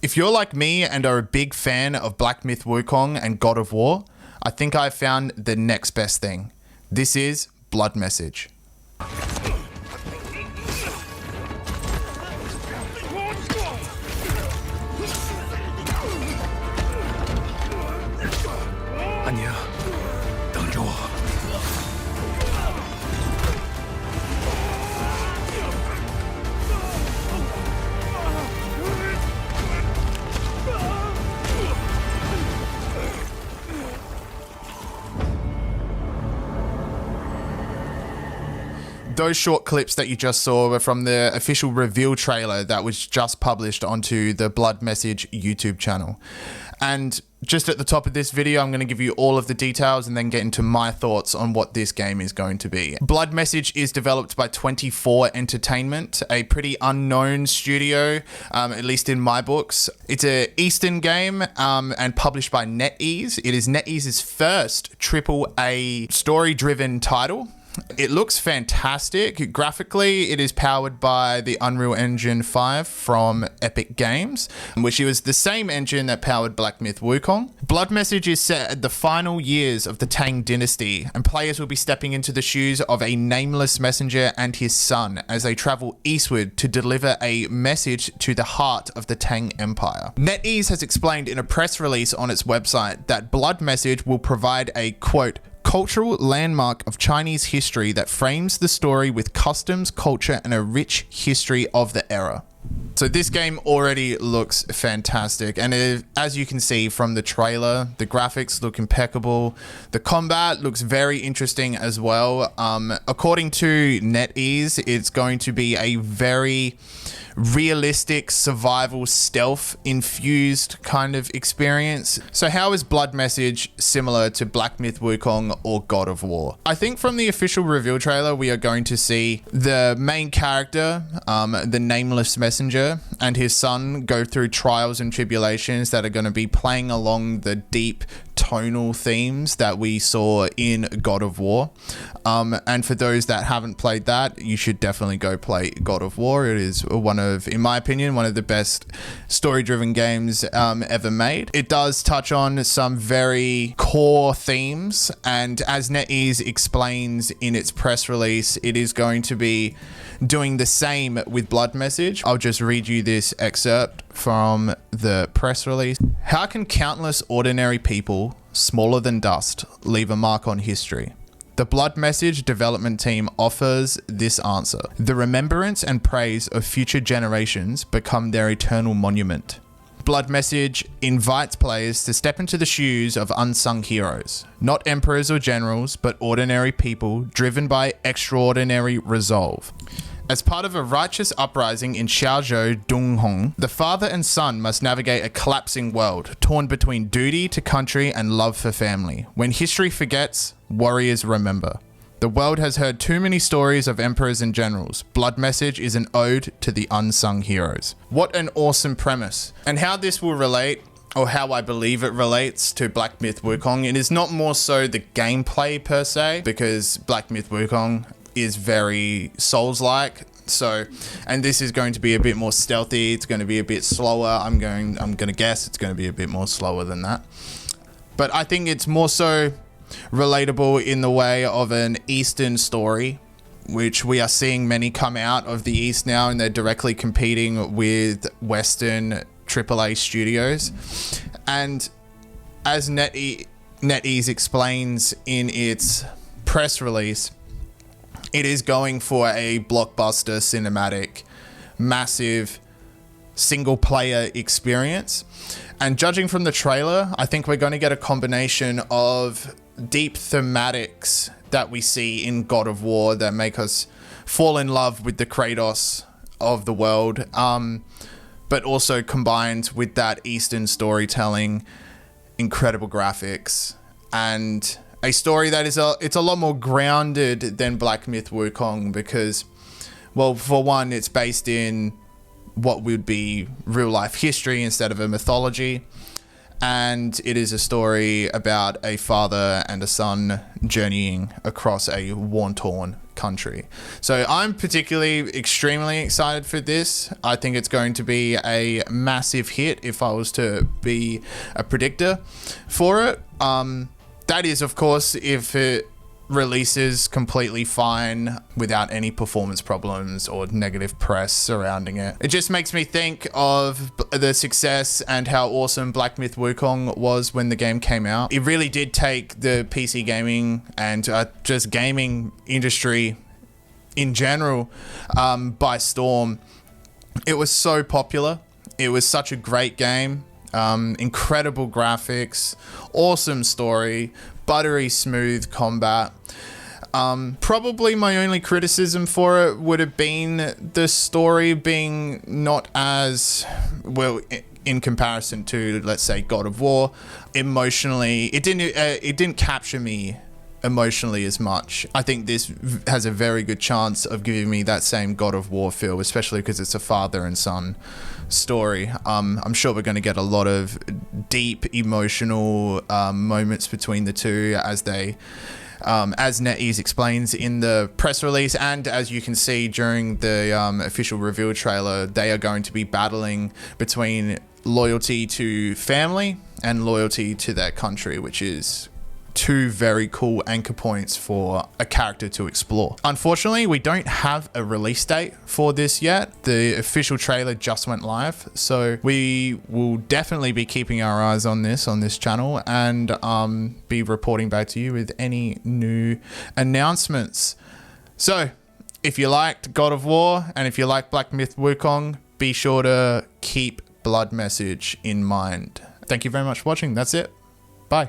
If you're like me and are a big fan of Black Myth Wukong and God of War, I think I've found the next best thing. This is Blood Message. Those short clips that you just saw were from the official reveal trailer that was just published onto the Blood Message YouTube channel. And just at the top of this video, I'm going to give you all of the details and then get into my thoughts on what this game is going to be. Blood Message is developed by 24 Entertainment, a pretty unknown studio, at least in my books. It's an Eastern game and published by NetEase. It is NetEase's first AAA story-driven title. It looks fantastic. Graphically, it is powered by the Unreal Engine 5 from Epic Games, which was the same engine that powered Black Myth Wukong. Blood Message is set at the final years of the Tang dynasty, and players will be stepping into the shoes of a nameless messenger and his son as they travel eastward to deliver a message to the heart of the Tang Empire. NetEase has explained in a press release on its website that Blood Message will provide a, quote, cultural landmark of Chinese history that frames the story with customs, culture, and a rich history of the era. So this game already looks fantastic, and as you can see from the trailer, the graphics look impeccable. The combat looks very interesting as well. According to NetEase, it's going to be a very realistic survival stealth infused kind of experience. So how is Blood Message similar to Black Myth Wukong or God of War? I think from the official reveal trailer, we are going to see the main character, the nameless messenger, and his son go through trials and tribulations that are going to be playing along the deep tonal themes that we saw in God of War. And for those that haven't played that, you should definitely go play God of War. It is one of, in my opinion, one of the best story-driven games ever made. It does touch on some very core themes, and as NetEase explains in its press release, it is going to be doing the same with Blood Message. I'll just read you this excerpt from the press release. How can countless ordinary people, smaller than dust, leave a mark on history? The Blood Message development team offers this answer. The remembrance and praise of future generations become their eternal monument. Blood Message invites players to step into the shoes of unsung heroes, not emperors or generals, but ordinary people driven by extraordinary resolve. As part of a righteous uprising in Xiaozhou, Dunghong, the father and son must navigate a collapsing world, torn between duty to country and love for family. When history forgets, warriors remember. The world has heard too many stories of emperors and generals. Blood Message is an ode to the unsung heroes. What an awesome premise. And how this will relate, or how I believe it relates to Black Myth Wukong, it is not more so the gameplay per se, because Black Myth Wukong is very Souls-like. So, and this is going to be a bit more stealthy. It's going to be a bit slower. I'm going to guess it's going to be a bit more slower than that. But I think it's more so relatable in the way of an Eastern story, which we are seeing many come out of the East now, and they're directly competing with Western AAA studios. And as NetEase explains in its press release, it is going for a blockbuster cinematic, massive single player experience. And judging from the trailer, I think we're going to get a combination of deep thematics that we see in God of War that make us fall in love with the Kratos of the world, but also combined with that Eastern storytelling, incredible graphics, and a story that is it's a lot more grounded than Black Myth Wukong because, well, for one, it's based in what would be real life history instead of a mythology. And it is a story about a father and a son journeying across a war-torn country. So I'm particularly extremely excited for this. I think it's going to be a massive hit if I was to be a predictor for it. That is, of course, if it releases completely fine without any performance problems or negative press surrounding it. It just makes me think of the success and how awesome Black Myth Wukong was when the game came out. It really did take the PC gaming and just gaming industry in general by storm. It was so popular. It was such a great game. Incredible graphics, awesome story, buttery smooth combat. Probably my only criticism for it would have been the story being not as well in comparison to, let's say, God of War. Emotionally, it didn't capture me emotionally as much. I think this has a very good chance of giving me that same God of War feel, especially because it's a father and son story. I'm sure we're going to get a lot of deep emotional moments between the two as NetEase explains in the press release, and as you can see during the official reveal trailer, they are going to be battling between loyalty to family and loyalty to their country, which is two very cool anchor points for a character to explore. Unfortunately, we don't have a release date for this yet. The official trailer just went live, so we will definitely be keeping our eyes on this channel and be reporting back to you with any new announcements. So if you liked God of War and if you like Black Myth Wukong, be sure to keep Blood Message in mind. Thank you very much for watching. That's it. Bye.